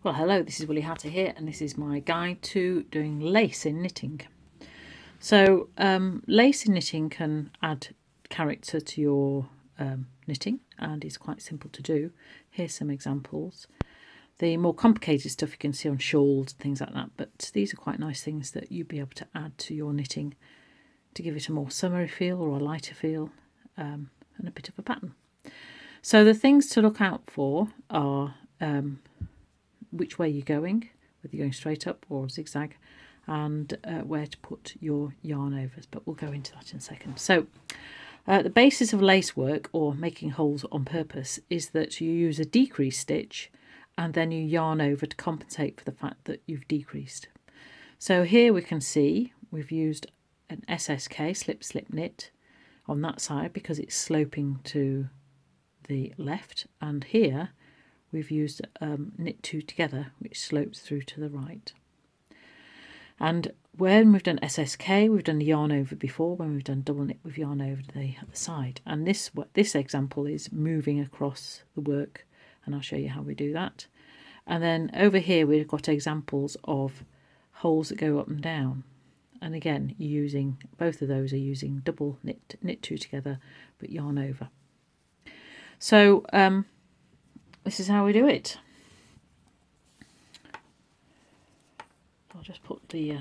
Well, hello, this is Willie Hatter here, and this is my guide to doing lace in knitting. So, lace in knitting can add character to your knitting, and is quite simple to do. Here's some examples. The more complicated stuff you can see on shawls and things like that, but these are quite nice things that you'd be able to add to your knitting to give it a more summery feel or a lighter feel, and a bit of a pattern. So the things to look out for are which way you're going, whether you're going straight up or zigzag, and where to put your yarn overs, but we'll go into that in a second. So the basis of lace work, or making holes on purpose, is that you use a decrease stitch and then you yarn over to compensate for the fact that you've decreased. So here we can see we've used an SSK, slip slip knit, on that side because it's sloping to the left, and here we've used knit two together, which slopes through to the right. And when we've done SSK, we've done the yarn over before. When we've done double knit with yarn over the other side. And this example is moving across the work, and I'll show you how we do that. And then over here we've got examples of holes that go up and down. And again, you're using both of those are using double knit two together, but yarn over. So this is how we do it. I'll just put the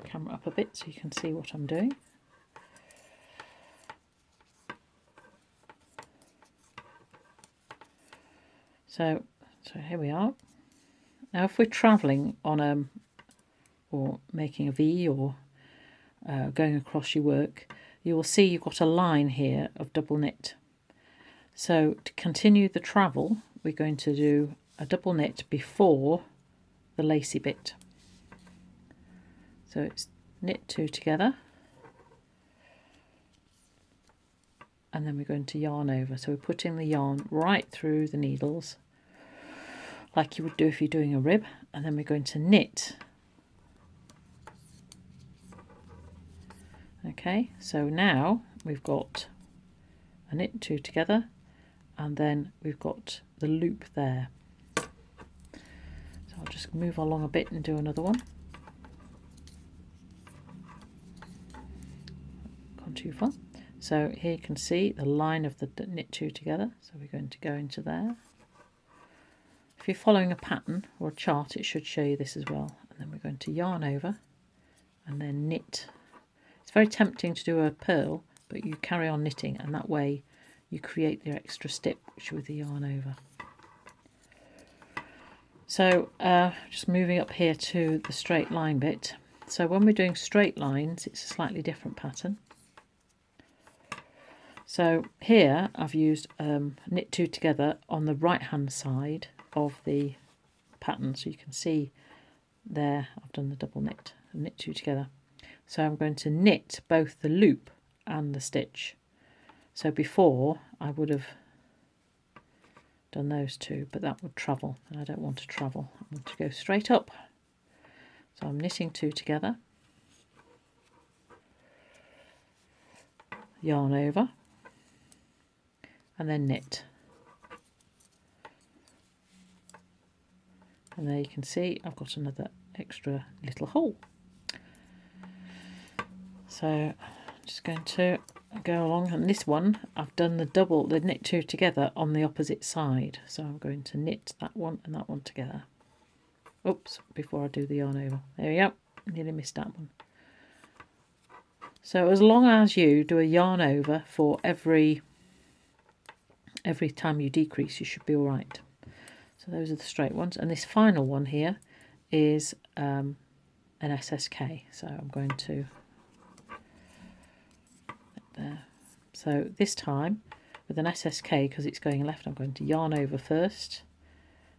camera up a bit so you can see what I'm doing. So here we are. Now if we're travelling on or making a V or going across your work, you will see you've got a line here of double knit. So to continue the travel, we're going to do a double knit before the lacy bit. So it's knit two together, and then we're going to yarn over. So we're putting the yarn right through the needles like you would do if you're doing a rib, and then we're going to knit. Okay, so now we've got a knit two together, and then we've got the loop there. So I'll just move along a bit and do another one. Gone too far. So here you can see the line of the knit two together. So we're going to go into there. If you're following a pattern or a chart, it should show you this as well. And then we're going to yarn over and then knit. It's very tempting to do a purl, but you carry on knitting, and that way you create the extra stitch with the yarn over. So just moving up here to the straight line bit. So when we're doing straight lines, it's a slightly different pattern. So here I've used knit two together on the right hand side of the pattern, so you can see there I've done the double knit and knit two together. So I'm going to knit both the loop and the stitch. So before I would have done those two, but that would travel, and I don't want to travel. I want to go straight up. So I'm knitting two together, yarn over, and then knit. And there you can see I've got another extra little hole. So I'm just going to go along, and this one I've done the knit two together on the opposite side. So I'm going to knit that one and that one together. Oops, before I do the yarn over. There we go, nearly missed that one. So as long as you do a yarn over for every time you decrease, you should be all right. So those are the straight ones, and this final one here is an SSK. So I'm going to there. So this time with an SSK, because it's going left, I'm going to yarn over first,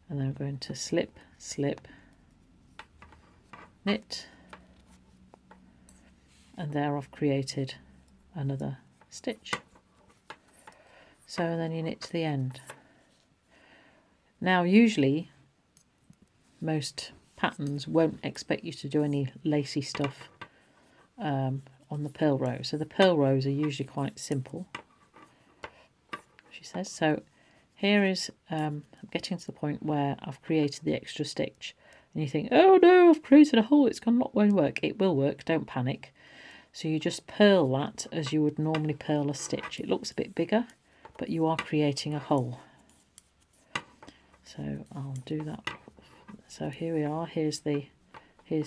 and then I'm going to slip, slip, knit, and there I've created another stitch. So then you knit to the end. Now usually most patterns won't expect you to do any lacy stuff on the purl row. So the purl rows are usually quite simple, she says. So Here is, I'm getting to the point where I've created the extra stitch. And you think, oh no, I've created a hole, it's not going to work. It will work, don't panic. So you just purl that as you would normally purl a stitch. It looks a bit bigger, but you are creating a hole. So I'll do that. So here we are, here's the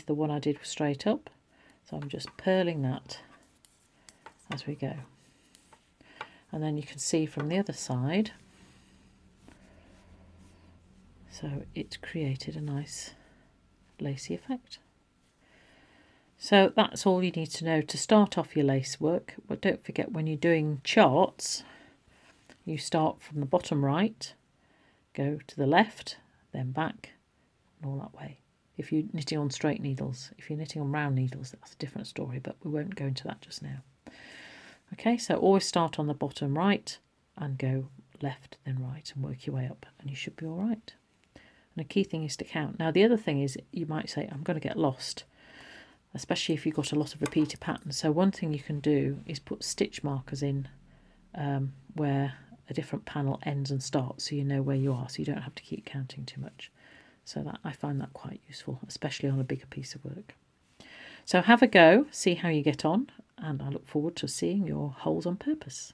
one I did straight up. So I'm just purling that as we go. And then you can see from the other side, so it's created a nice lacy effect. So that's all you need to know to start off your lace work. But don't forget, when you're doing charts, you start from the bottom right, go to the left, then back, and all that way. If you're knitting on straight needles, if you're knitting on round needles, that's a different story, but we won't go into that just now. Okay, so always start on the bottom right and go left, then right, and work your way up, and you should be all right. And the key thing is to count. Now, the other thing is, you might say, I'm going to get lost, especially if you've got a lot of repeated patterns. So one thing you can do is put stitch markers in where a different panel ends and starts, so you know where you are, so you don't have to keep counting too much. So that I find that quite useful, especially on a bigger piece of work. So have a go, see how you get on, and I look forward to seeing your holes on purpose.